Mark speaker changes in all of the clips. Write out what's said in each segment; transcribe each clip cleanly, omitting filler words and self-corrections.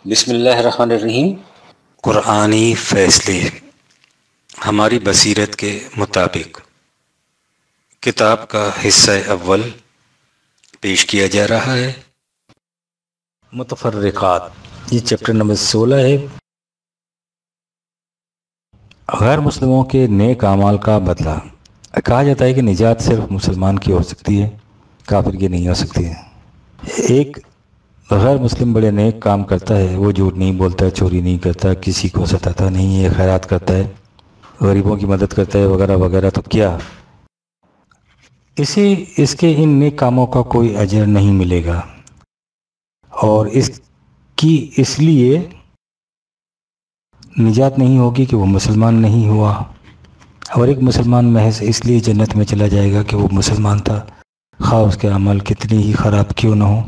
Speaker 1: بسم اللہ الرحمن الرحیم۔
Speaker 2: قرآنی فیصلے ہماری بصیرت کے مطابق کتاب کا حصہ اول پیش کیا جا رہا ہے۔ متفرقات، یہ چیپٹر نمبر 16 ہے۔ غیر مسلموں کے نیک اعمال کا بدلہ۔ کہا جاتا ہے کہ نجات صرف مسلمان کی ہو سکتی ہے، کافر کی نہیں ہو سکتی ہے۔ ایک غیر مسلم بڑے نیک کام کرتا ہے، وہ جھوٹ نہیں بولتا، چوری نہیں کرتا، کسی کو ستاتا نہیں ہے، خیرات کرتا ہے، غریبوں کی مدد کرتا ہے وغیرہ وغیرہ، تو کیا اس کے ان نیک کاموں کا کوئی اجر نہیں ملے گا، اور اس لیے نجات نہیں ہوگی کہ وہ مسلمان نہیں ہوا، اور ایک مسلمان محض اس لیے جنت میں چلا جائے گا کہ وہ مسلمان تھا، خواہ اس کے عمل کتنی ہی خراب کیوں نہ ہو۔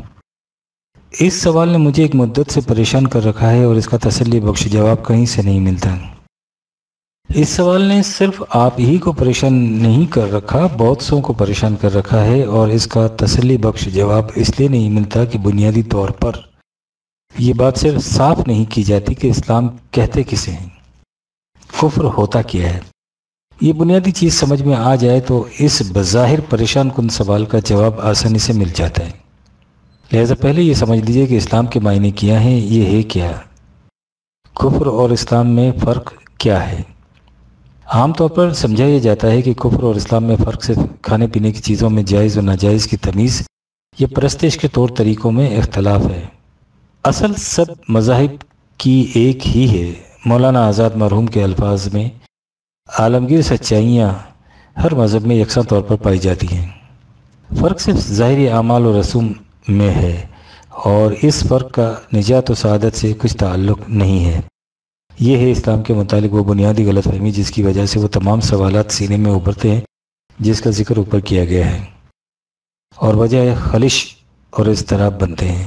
Speaker 2: اس سوال نے مجھے ایک مدت سے پریشان کر رکھا ہے، اور اس کا تسلی بخش جواب کہیں سے نہیں ملتا۔ اس سوال نے صرف آپ ہی کو پریشان نہیں کر رکھا، بہت سوں کو پریشان کر رکھا ہے، اور اس کا تسلی بخش جواب اس لیے نہیں ملتا کہ بنیادی طور پر یہ بات صرف صاف نہیں کی جاتی کہ اسلام کہتے کسے ہیں، کفر ہوتا کیا ہے۔ یہ بنیادی چیز سمجھ میں آ جائے تو اس بظاہر پریشان کن سوال کا جواب آسانی سے مل جاتا ہے۔ لہذا پہلے یہ سمجھ لیجئے کہ اسلام کے معنی کیا ہیں، یہ ہے کیا، کفر اور اسلام میں فرق کیا ہے۔ عام طور پر سمجھایا جاتا ہے کہ کفر اور اسلام میں فرق صرف کھانے پینے کی چیزوں میں جائز و ناجائز کی تمیز یا پرستش کے طور طریقوں میں اختلاف ہے۔ اصل سب مذاہب کی ایک ہی ہے۔ مولانا آزاد مرحوم کے الفاظ میں عالمگیر سچائیاں ہر مذہب میں یکساں طور پر پائی جاتی ہیں، فرق صرف ظاہری اعمال و رسوم میں ہے، اور اس فرق کا نجات و سعادت سے کچھ تعلق نہیں ہے۔ یہ ہے اسلام کے متعلق وہ بنیادی غلط فہمی جس کی وجہ سے وہ تمام سوالات سینے میں ابھرتے ہیں جس کا ذکر اوپر کیا گیا ہے، اور وجہ خلش اور اضطراب بنتے ہیں۔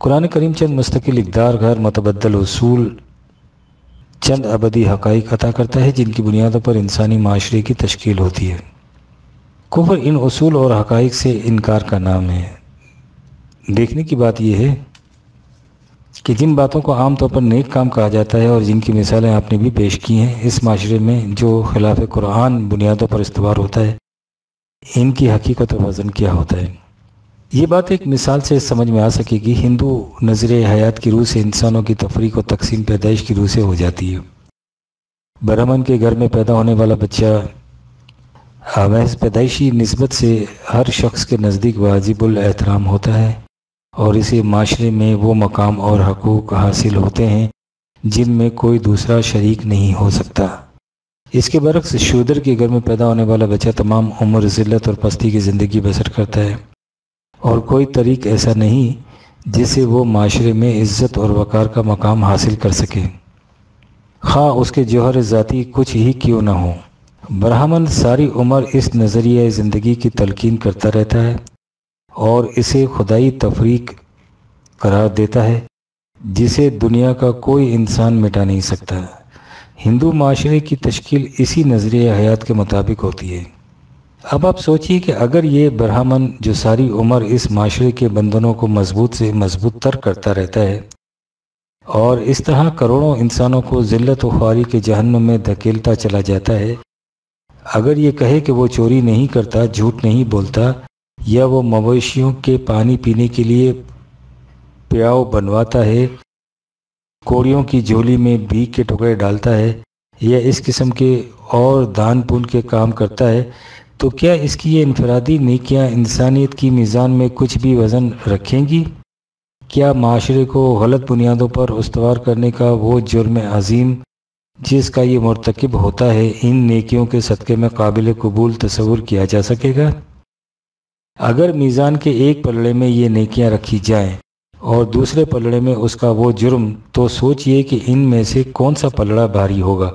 Speaker 2: قرآن کریم چند مستقل اقدار، غیر متبدل اصول، چند ابدی حقائق عطا کرتا ہے جن کی بنیادوں پر انسانی معاشرے کی تشکیل ہوتی ہے۔ کفر ان اصول اور حقائق سے انکار کا نام ہے۔ دیکھنے کی بات یہ ہے کہ جن باتوں کو عام طور پر نیک کام کہا جاتا ہے اور جن کی مثالیں آپ نے بھی پیش کی ہیں، اس معاشرے میں جو خلاف قرآن بنیادوں پر استوار ہوتا ہے، ان کی حقیقت اور وزن کیا ہوتا ہے۔ یہ بات ایک مثال سے سمجھ میں آ سکے گی۔ ہندو نظریہ حیات کی روح سے انسانوں کی تفریق و تقسیم پیدائش کی روح سے ہو جاتی ہے۔ برہمن کے گھر میں پیدا ہونے والا بچہ محض پیدائشی نسبت سے ہر شخص کے نزدیک واجب الاحترام ہوتا ہے، اور اسے معاشرے میں وہ مقام اور حقوق حاصل ہوتے ہیں جن میں کوئی دوسرا شریک نہیں ہو سکتا۔ اس کے برعکس شودر کے گھر میں پیدا ہونے والا بچہ تمام عمر ذلت اور پستی کی زندگی بسر کرتا ہے، اور کوئی طریق ایسا نہیں جس سے وہ معاشرے میں عزت اور وقار کا مقام حاصل کر سکے، خواہ اس کے جوہر ذاتی کچھ ہی کیوں نہ ہو۔ برہمن ساری عمر اس نظریہ زندگی کی تلقین کرتا رہتا ہے اور اسے خدائی تفریق قرار دیتا ہے جسے دنیا کا کوئی انسان مٹا نہیں سکتا۔ ہندو معاشرے کی تشکیل اسی نظریہ حیات کے مطابق ہوتی ہے۔ اب آپ سوچئے کہ اگر یہ برہمن جو ساری عمر اس معاشرے کے بندھنوں کو مضبوط سے مضبوط تر کرتا رہتا ہے اور اس طرح کروڑوں انسانوں کو ذلت و خواری کے جہنم میں دھکیلتا چلا جاتا ہے، اگر یہ کہے کہ وہ چوری نہیں کرتا، جھوٹ نہیں بولتا، یا وہ مویشیوں کے پانی پینے کے لیے پیاؤ بنواتا ہے، کوڑیوں کی جھولی میں بھیک کے ٹکڑے ڈالتا ہے، یا اس قسم کے اور دان پن کے کام کرتا ہے، تو کیا اس کی یہ انفرادی نیکیاں انسانیت کی میزان میں کچھ بھی وزن رکھیں گی؟ کیا معاشرے کو غلط بنیادوں پر استوار کرنے کا وہ جرم عظیم جس کا یہ مرتکب ہوتا ہے ان نیکیوں کے صدقے میں قابل قبول تصور کیا جا سکے گا؟ اگر میزان کے ایک پلڑے میں یہ نیکیاں رکھی جائیں اور دوسرے پلڑے میں اس کا وہ جرم، تو سوچئے کہ ان میں سے کون سا پلڑا بھاری ہوگا۔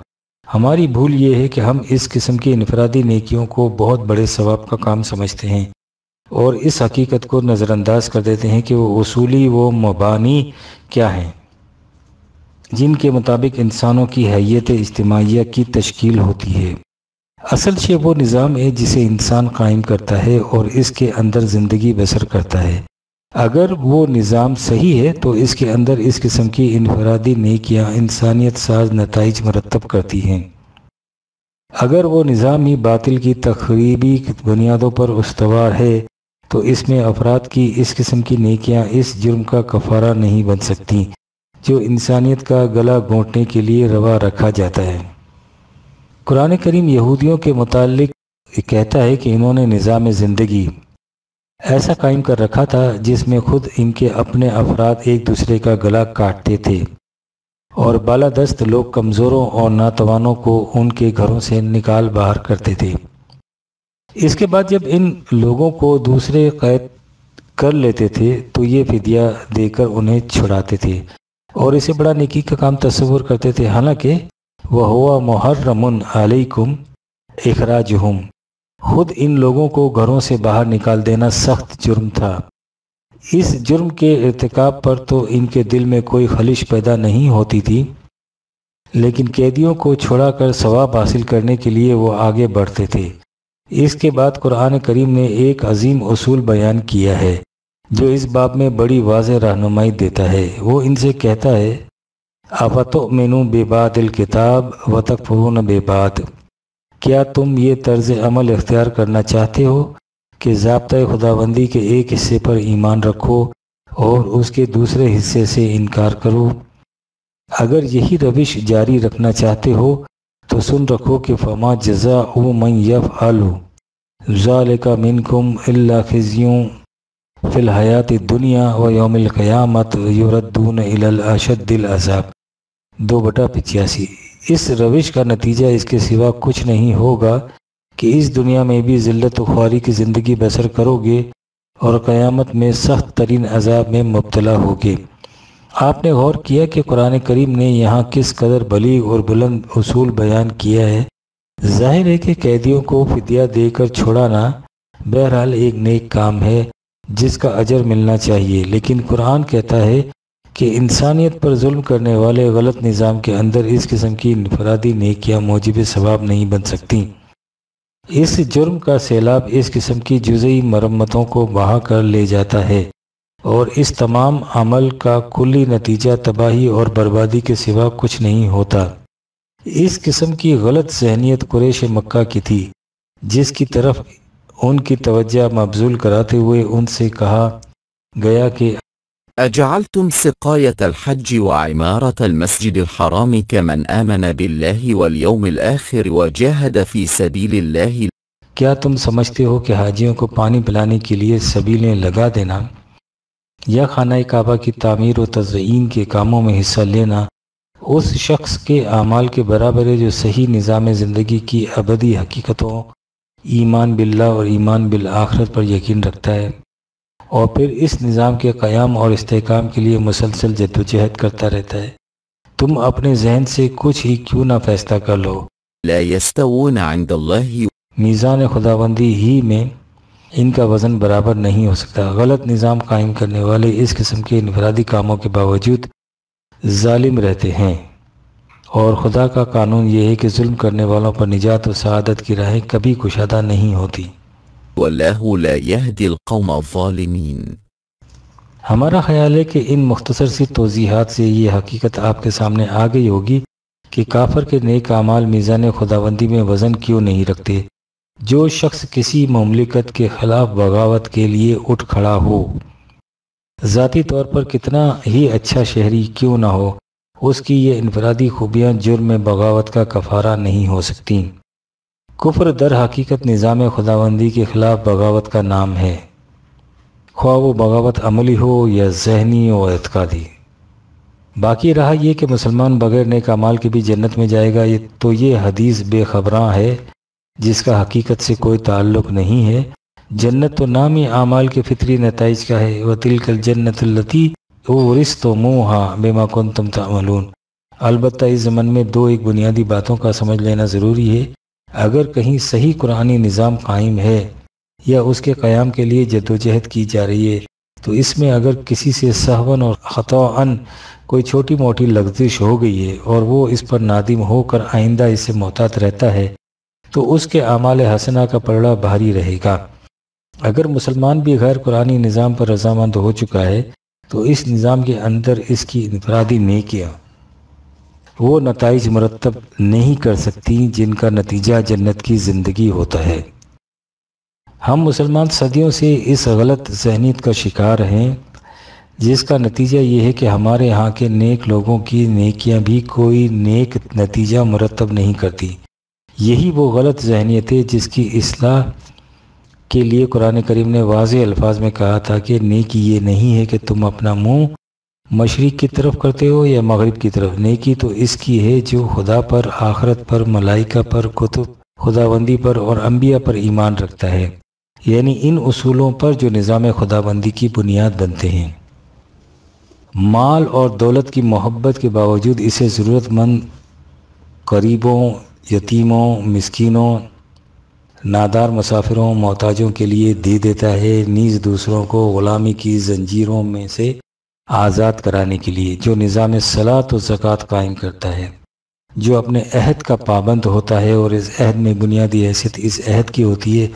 Speaker 2: ہماری بھول یہ ہے کہ ہم اس قسم کی انفرادی نیکیوں کو بہت بڑے ثواب کا کام سمجھتے ہیں، اور اس حقیقت کو نظر انداز کر دیتے ہیں کہ وہ اصولی وہ مبانی کیا ہیں جن کے مطابق انسانوں کی حیت اجتماعیہ کی تشکیل ہوتی ہے۔ اصل شے وہ نظام ہے جسے انسان قائم کرتا ہے اور اس کے اندر زندگی بسر کرتا ہے، اگر وہ نظام صحیح ہے تو اس کے اندر اس قسم کی انفرادی نیکیاں انسانیت ساز نتائج مرتب کرتی ہیں۔ اگر وہ نظام ہی باطل کی تخریبی بنیادوں پر استوار ہے تو اس میں افراد کی اس قسم کی نیکیاں اس جرم کا کفارہ نہیں بن سکتی جو انسانیت کا گلا گھونٹنے کے لیے روا رکھا جاتا ہے۔ قرآن کریم یہودیوں کے متعلق کہتا ہے کہ انہوں نے نظام زندگی ایسا قائم کر رکھا تھا جس میں خود ان کے اپنے افراد ایک دوسرے کا گلا کاٹتے تھے اور بالادست لوگ کمزوروں اور ناتوانوں کو ان کے گھروں سے نکال باہر کرتے تھے۔ اس کے بعد جب ان لوگوں کو دوسرے قید کر لیتے تھے تو یہ فدیہ دے کر انہیں چھڑاتے تھے اور اسے بڑا نیکی کا کام تصور کرتے تھے، حالانکہ وَهُوَ مُحَرَّمٌ عَلَيْكُمْ اخراجہم، خود ان لوگوں کو گھروں سے باہر نکال دینا سخت جرم تھا۔ اس جرم کے ارتکاب پر تو ان کے دل میں کوئی خلش پیدا نہیں ہوتی تھی، لیکن قیدیوں کو چھڑا کر ثواب حاصل کرنے کے لیے وہ آگے بڑھتے تھے۔ اس کے بعد قرآن کریم نے ایک عظیم اصول بیان کیا ہے جو اس باب میں بڑی واضح رہنمائی دیتا ہے۔ وہ ان سے کہتا ہے اَفَتُؤْمِنُونَ بِبَعْضِ الْکِتَابِ وَتَکْفُرُونَ بِبَعْضٍ، کیا تم یہ طرز عمل اختیار کرنا چاہتے ہو کہ ضابطۂ خداوندی کے ایک حصے پر ایمان رکھو اور اس کے دوسرے حصے سے انکار کرو؟ اگر یہی روش جاری رکھنا چاہتے ہو تو سن رکھو کہ فما جزاء من یفعل ذلک منکم الا خزی فی الحیات الدنیا و یوم القیامت یردون الی الاشد العذاب 2/85۔ اس روش کا نتیجہ اس کے سوا کچھ نہیں ہوگا کہ اس دنیا میں بھی ذلت و خواری کی زندگی بسر کرو گے اور قیامت میں سخت ترین عذاب میں مبتلا ہوگے۔ آپ نے غور کیا کہ قرآن کریم نے یہاں کس قدر بلیغ اور بلند اصول بیان کیا ہے۔ ظاہر ہے کہ قیدیوں کو فدیہ دے کر چھڑانا بہرحال ایک نیک کام ہے جس کا اجر ملنا چاہیے، لیکن قرآن کہتا ہے کہ انسانیت پر ظلم کرنے والے غلط نظام کے اندر اس قسم کی انفرادی نیکیاں موجب ثواب نہیں بن سکتی۔ اس جرم کا سیلاب اس قسم کی جزئی مرمتوں کو بہا کر لے جاتا ہے اور اس تمام عمل کا کلی نتیجہ تباہی اور بربادی کے سوا کچھ نہیں ہوتا۔ اس قسم کی غلط ذہنیت قریش مکہ کی تھی جس کی طرف ان کی توجہ مبذول کراتے ہوئے ان سے کہا گیا کہ
Speaker 1: أجعلتم سقاية الحج وعمارة المسجد الحرام كمن آمن بالله واليوم الآخر وجاهد في سبيل الله؟
Speaker 2: کیا تم سمجھتے ہو کہ حاجیوں کو پانی پلانے کے لیے سبیلیں لگا دینا یا خانہ کعبہ کی تعمیر و تزئین کے کاموں میں حصہ لینا اس شخص کے اعمال کے برابر ہے جو صحیح نظام زندگی کی ابدی حقیقتوں، ایمان باللہ اور ایمان بالآخرت پر یقین رکھتا ہے اور پھر اس نظام کے قیام اور استحکام کے لیے مسلسل جدوجہد کرتا رہتا ہے؟ تم اپنے ذہن سے کچھ ہی کیوں نہ فیصلہ کر لو،
Speaker 1: لا يستوون عند الله.
Speaker 2: میزان خداوندی ہی میں ان کا وزن برابر نہیں ہو سکتا۔ غلط نظام قائم کرنے والے اس قسم کے انفرادی کاموں کے باوجود ظالم رہتے ہیں، اور خدا کا قانون یہ ہے کہ ظلم کرنے والوں پر نجات و سعادت کی راہیں کبھی کشادہ نہیں ہوتی۔
Speaker 1: والله لا يهدي القوم الظالمين.
Speaker 2: ہمارا خیال ہے کہ ان مختصر سی توضیحات سے یہ حقیقت آپ کے سامنے آ گئی ہوگی کہ کافر کے نیک اعمال میزان خداوندی میں وزن کیوں نہیں رکھتے۔ جو شخص کسی مملکت کے خلاف بغاوت کے لیے اٹھ کھڑا ہو، ذاتی طور پر کتنا ہی اچھا شہری کیوں نہ ہو، اس کی یہ انفرادی خوبیاں جرم بغاوت کا کفارہ نہیں ہو سکتی۔ کفر در حقیقت نظام خداوندی کے خلاف بغاوت کا نام ہے، خواہ وہ بغاوت عملی ہو یا ذہنی و اعتقادی۔ باقی رہا یہ کہ مسلمان بغیر نیک اعمال کے بھی جنت میں جائے گا، تو یہ حدیث بے خبراں ہے جس کا حقیقت سے کوئی تعلق نہیں ہے۔ جنت تو نامی اعمال کے فطری نتائج کا ہے۔ وَتِلْكَ الْجَنَّةُ الَّتِي أُورِثْتُمُوهَا بِمَا كُنْتُمْ تَعْمَلُونَ۔ البتہ اس زمن میں ایک بنیادی باتوں کا سمجھ لینا ضروری ہے۔ اگر کہیں صحیح قرآنی نظام قائم ہے یا اس کے قیام کے لیے جدوجہد کی جا رہی ہے، تو اس میں اگر کسی سے سہواً اور خطاً کوئی چھوٹی موٹی لغزش ہو گئی ہے اور وہ اس پر نادم ہو کر آئندہ اس سے محتاط رہتا ہے تو اس کے اعمال حسنہ کا پلڑا بھاری رہے گا۔ اگر مسلمان بھی غیر قرآنی نظام پر رضامند ہو چکا ہے تو اس نظام کے اندر اس کی انفرادی نیکیاں وہ نتائج مرتب نہیں کر سکتی جن کا نتیجہ جنت کی زندگی ہوتا ہے۔ ہم مسلمان صدیوں سے اس غلط ذہنیت کا شکار ہیں جس کا نتیجہ یہ ہے کہ ہمارے ہاں کے نیک لوگوں کی نیکیاں بھی کوئی نیک نتیجہ مرتب نہیں کرتی۔ یہی وہ غلط ذہنیت ہے جس کی اصلاح کے لیے قرآن کریم نے واضح الفاظ میں کہا تھا کہ نیکی یہ نہیں ہے کہ تم اپنا منہ مشرق کی طرف کرتے ہو یا مغرب کی طرف، نیکی تو اس کی ہے جو خدا پر، آخرت پر، ملائکہ پر، کتب، خداوندی پر اور انبیاء پر ایمان رکھتا ہے، یعنی ان اصولوں پر جو نظام خداوندی کی بنیاد بنتے ہیں۔ مال اور دولت کی محبت کے باوجود اسے ضرورت مند غریبوں، یتیموں، مسکینوں، نادار مسافروں، محتاجوں کے لیے دے دیتا ہے، نیز دوسروں کو غلامی کی زنجیروں میں سے آزاد کرانے کے لیے، جو نظام صلاۃ و زکوٰۃ قائم کرتا ہے، جو اپنے عہد کا پابند ہوتا ہے، اور اس عہد میں بنیادی حیثیت اس عہد کی ہوتی ہے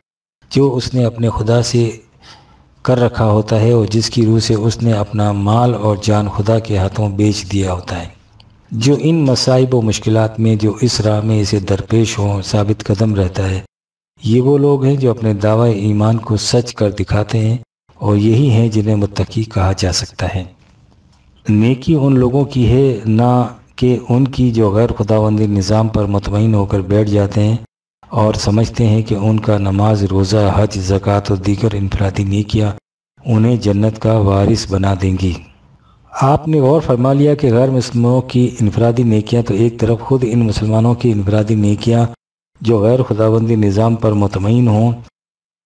Speaker 2: جو اس نے اپنے خدا سے کر رکھا ہوتا ہے اور جس کی روح سے اس نے اپنا مال اور جان خدا کے ہاتھوں بیچ دیا ہوتا ہے۔ جو ان مصائب و مشکلات میں جو اس راہ میں اسے درپیش ہوں ثابت قدم رہتا ہے، یہ وہ لوگ ہیں جو اپنے دعوی ایمان کو سچ کر دکھاتے ہیں، اور یہی ہیں جنہیں متقی کہا جا سکتا ہے۔ نیکی ان لوگوں کی ہے نہ کہ ان کی جو غیر خداوندی نظام پر مطمئن ہو کر بیٹھ جاتے ہیں اور سمجھتے ہیں کہ ان کا نماز، روزہ، حج، زکوٰۃ اور دیگر انفرادی نیکیاں انہیں جنت کا وارث بنا دیں گی۔ آپ نے غور فرما لیا کہ غیر مسلمانوں کی انفرادی نیکیاں تو ایک طرف، خود ان مسلمانوں کی انفرادی نیکیاں جو غیر خداوندی نظام پر مطمئن ہوں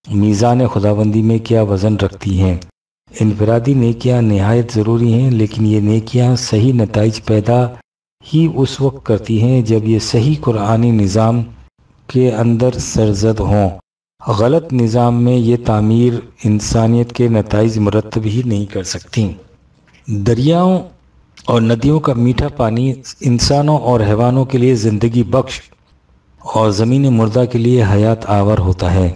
Speaker 2: میزان خداوندی میں کیا وزن رکھتی ہیں۔ انفرادی نیکیاں نہایت ضروری ہیں، لیکن یہ نیکیاں صحیح نتائج پیدا ہی اس وقت کرتی ہیں جب یہ صحیح قرآنی نظام کے اندر سرزد ہوں۔ غلط نظام میں یہ تعمیر انسانیت کے نتائج مرتب ہی نہیں کر سکتی۔ دریاؤں اور ندیوں کا میٹھا پانی انسانوں اور حیوانوں کے لیے زندگی بخش اور زمین مردہ کے لیے حیات آور ہوتا ہے،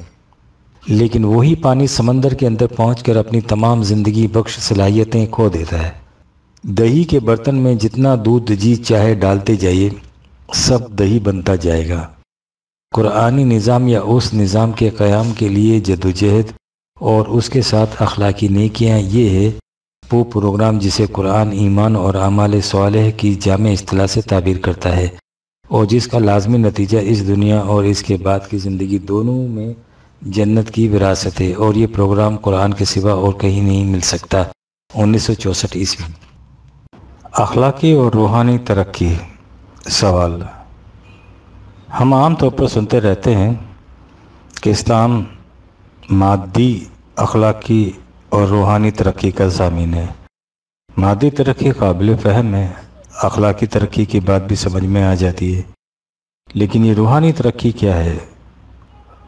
Speaker 2: لیکن وہی پانی سمندر کے اندر پہنچ کر اپنی تمام زندگی بخش صلاحیتیں کھو دیتا ہے۔ دہی کے برتن میں جتنا دودھ جی چاہے ڈالتے جائیے، سب دہی بنتا جائے گا۔ قرآنی نظام یا اس نظام کے قیام کے لیے جدوجہد اور اس کے ساتھ اخلاقی نیکیاں یہ ہے وہ پروگرام جسے قرآن ایمان اور اعمال صالح کی جامع اصطلاح سے تعبیر کرتا ہے، اور جس کا لازمی نتیجہ اس دنیا اور اس کے بعد کی زندگی دونوں میں جنت کی وراثت ہے، اور یہ پروگرام قرآن کے سوا اور کہیں نہیں مل سکتا۔ 1964 عیسوی۔ اخلاقی اور روحانی ترقی۔ سوال: ہم عام طور پر سنتے رہتے ہیں کہ اسلام مادی، اخلاقی اور روحانی ترقی کا ضامن ہے۔ مادی ترقی قابل فہم ہے، اخلاقی ترقی کی بات بھی سمجھ میں آ جاتی ہے، لیکن یہ روحانی ترقی کیا ہے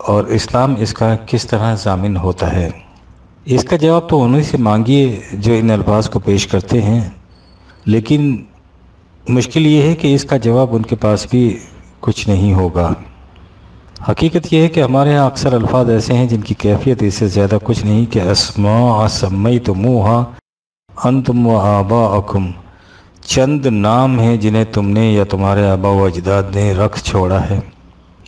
Speaker 2: اور اسلام اس کا کس طرح ضامن ہوتا ہے؟ اس کا جواب تو انہیں سے مانگیے جو ان الفاظ کو پیش کرتے ہیں، لیکن مشکل یہ ہے کہ اس کا جواب ان کے پاس بھی کچھ نہیں ہوگا۔ حقیقت یہ ہے کہ ہمارے ہاں اکثر الفاظ ایسے ہیں جن کی کیفیت اس سے زیادہ کچھ نہیں کہ اسماء سمیتموہا انتم و آباءکم، چند نام ہیں جنہیں تم نے یا تمہارے آباء و اجداد نے رکھ چھوڑا ہے۔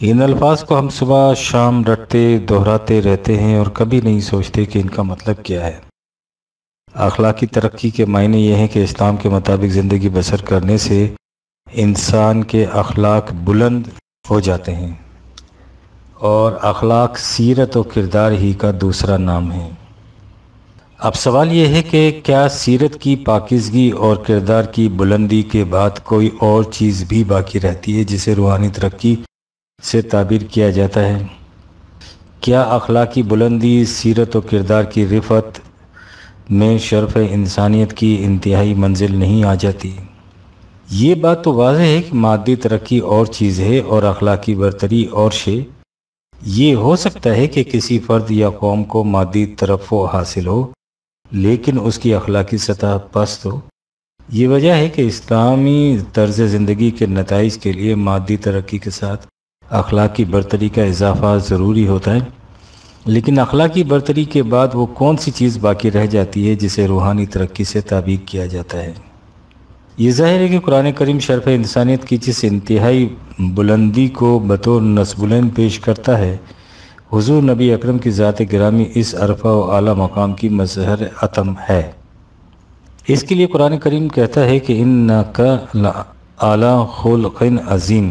Speaker 2: ان الفاظ کو ہم صبح شام رٹتے دہراتے رہتے ہیں اور کبھی نہیں سوچتے کہ ان کا مطلب کیا ہے۔ اخلاقی ترقی کے معنی یہ ہیں کہ اسلام کے مطابق زندگی بسر کرنے سے انسان کے اخلاق بلند ہو جاتے ہیں، اور اخلاق سیرت و کردار ہی کا دوسرا نام ہے۔ اب سوال یہ ہے کہ کیا سیرت کی پاکیزگی اور کردار کی بلندی کے بعد کوئی اور چیز بھی باقی رہتی ہے جسے روحانی ترقی سے تعبیر کیا جاتا ہے؟ کیا اخلاقی بلندی سیرت و کردار کی رفعت میں شرف انسانیت کی انتہائی منزل نہیں آ جاتی؟ یہ بات تو واضح ہے کہ مادی ترقی اور چیز ہے اور اخلاقی برتری اور شے۔ یہ ہو سکتا ہے کہ کسی فرد یا قوم کو مادی ترفع حاصل ہو لیکن اس کی اخلاقی سطح پست ہو۔ یہ وجہ ہے کہ اسلامی طرز زندگی کے نتائج کے لیے مادی ترقی کے ساتھ اخلاقی برتری کا اضافہ ضروری ہوتا ہے۔ لیکن اخلاقی برتری کے بعد وہ کون سی چیز باقی رہ جاتی ہے جسے روحانی ترقی سے تعبیر کیا جاتا ہے؟ یہ ظاہر ہے کہ قرآن کریم شرف انسانیت کی جس انتہائی بلندی کو بطور نصب العین پیش کرتا ہے، حضور نبی اکرم کی ذات گرامی اس عرفہ و اعلیٰ مقام کی مظہر عتم ہے۔ اس کے لیے قرآن کریم کہتا ہے کہ اِنَّکَ لَعَلَىٰ خُلُقٍ عظیم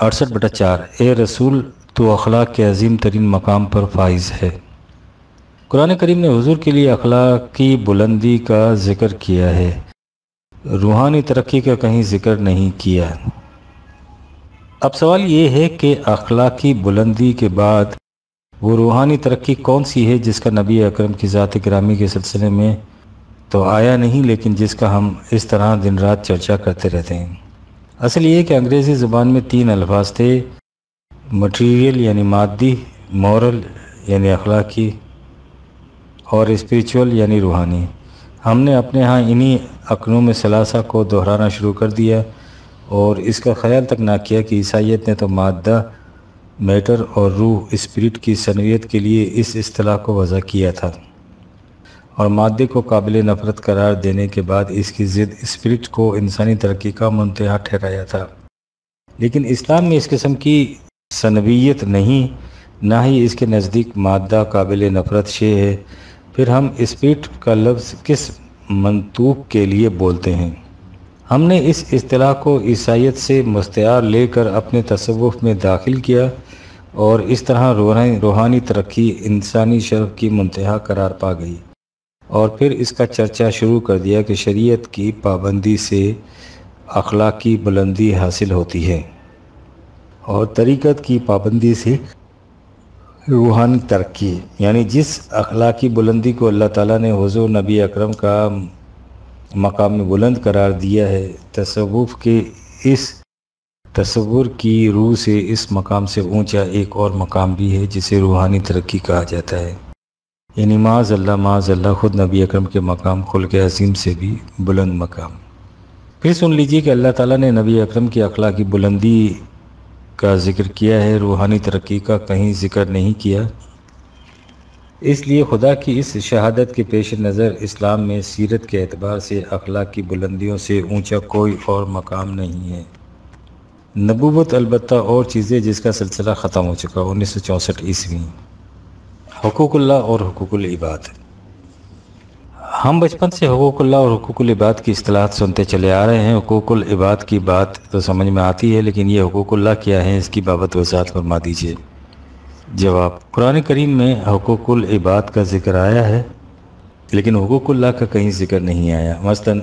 Speaker 2: 68/4، اے رسول تو اخلاق کے عظیم ترین مقام پر فائز ہے۔ قرآن کریم نے حضور کے لیے اخلاق کی بلندی کا ذکر کیا ہے، روحانی ترقی کا کہیں ذکر نہیں کیا۔ اب سوال یہ ہے کہ اخلاقی بلندی کے بعد وہ روحانی ترقی کون سی ہے جس کا نبی اکرم کی ذات گرامی کے سلسلے میں تو آیا نہیں، لیکن جس کا ہم اس طرح دن رات چرچا کرتے رہتے ہیں؟ اصل یہ کہ انگریزی زبان میں 3 الفاظ تھے، مٹیریل یعنی مادی، مورل یعنی اخلاقی، اور اسپریچول یعنی روحانی۔ ہم نے اپنے ہاں انہی اقنوم ثلاثہ کو دہرانا شروع کر دیا اور اس کا خیال تک نہ کیا کہ عیسائیت نے تو مادہ، میٹر اور روح، اسپرٹ کی ثنویت کے لیے اس اصطلاح کو وضع کیا تھا، اور مادے کو قابل نفرت قرار دینے کے بعد اس کی ضد اسپرٹ کو انسانی ترقی کا منتہا ٹھہرایا تھا۔ لیکن اسلام میں اس قسم کی ثنویت نہیں، نہ ہی اس کے نزدیک مادہ قابل نفرت شے ہے۔ پھر ہم اسپرٹ کا لفظ کس منطوق کے لیے بولتے ہیں؟ ہم نے اس اصطلاح کو عیسائیت سے مستعار لے کر اپنے تصوف میں داخل کیا، اور اس طرح روحانی ترقی انسانی شرف کی منتہا قرار پا گئی، اور پھر اس کا چرچا شروع کر دیا کہ شریعت کی پابندی سے اخلاقی بلندی حاصل ہوتی ہے، اور طریقت کی پابندی سے روحانی ترقی، یعنی جس اخلاقی بلندی کو اللہ تعالیٰ نے حضور نبی اکرم کا مقام بلند قرار دیا ہے، تصوف کے اس تصور کی روح سے اس مقام سے اونچا ایک اور مقام بھی ہے جسے روحانی ترقی کہا جاتا ہے، یعنی معاذ اللہ خود نبی اکرم کے مقام خلق عظیم سے بھی بلند مقام۔ پھر سن لیجیے کہ اللہ تعالیٰ نے نبی اکرم کی اخلاقی بلندی کا ذکر کیا ہے، روحانی ترقی کا کہیں ذکر نہیں کیا۔ اس لیے خدا کی اس شہادت کے پیش نظر اسلام میں سیرت کے اعتبار سے اخلاق کی بلندیوں سے اونچا کوئی اور مقام نہیں ہے۔ نبوت البتہ اور چیزیں جس کا سلسلہ ختم ہو چکا 1964 عیسوی۔ حقوق اللہ اور حقوق العباد۔ ہم بچپن سے حقوق اللہ اور حقوق العباد کی اصطلاحات سنتے چلے آ رہے ہیں۔ حقوق العباد کی بات تو سمجھ میں آتی ہے، لیکن یہ حقوق اللہ کیا ہے، اس کی بابت وضاحت فرما دیجیے۔ جواب: قرآن کریم میں حقوق العباد کا ذکر آیا ہے، لیکن حقوق اللہ کا کہیں ذکر نہیں آیا۔ مثلاً